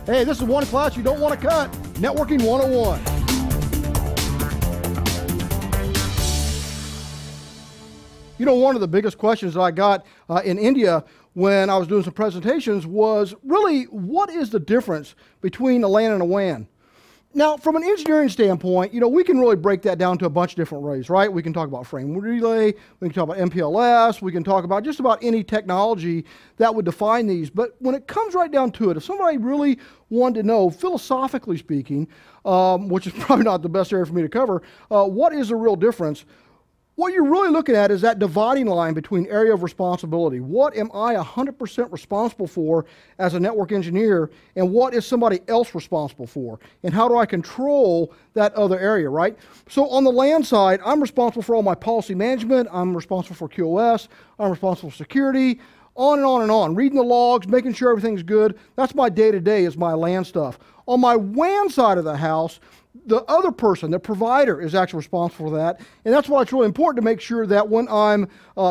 Hey, this is one class you don't want to cut. Networking 101. You know, one of the biggest questions that I got in India when I was doing some presentations was really, what is the difference between a LAN and a WAN? Now, from an engineering standpoint, you know, we can really break that down to a bunch of different ways, right? We can talk about frame relay, we can talk about MPLS, we can talk about just about any technology that would define these. But when it comes right down to it, if somebody really wanted to know, philosophically speaking, which is probably not the best area for me to cover, what is the real difference? What you're really looking at is that dividing line between area of responsibility. What am I 100% responsible for as a network engineer, and what is somebody else responsible for? And how do I control that other area, right? So on the LAN side, I'm responsible for all my policy management, I'm responsible for QoS, I'm responsible for security, on and on and on. Reading the logs, making sure everything's good. That's my day-to-day is my LAN stuff. On my WAN side of the house, the other person, the provider, is actually responsible for that. And that's why it's really important to make sure that when I'm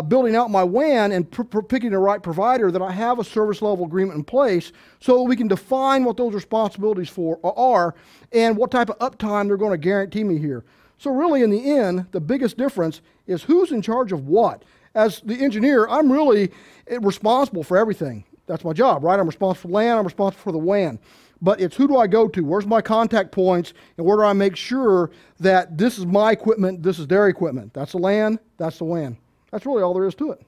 building out my WAN and picking the right provider, that I have a service level agreement in place so that we can define what those responsibilities are and what type of uptime they're going to guarantee me here. So really, in the end, the biggest difference is who's in charge of what. As the engineer, I'm really responsible for everything. That's my job, right? I'm responsible for LAN, I'm responsible for the WAN. But it's who do I go to? Where's my contact points? And where do I make sure that this is my equipment, this is their equipment? That's the LAN, that's the WAN. That's really all there is to it.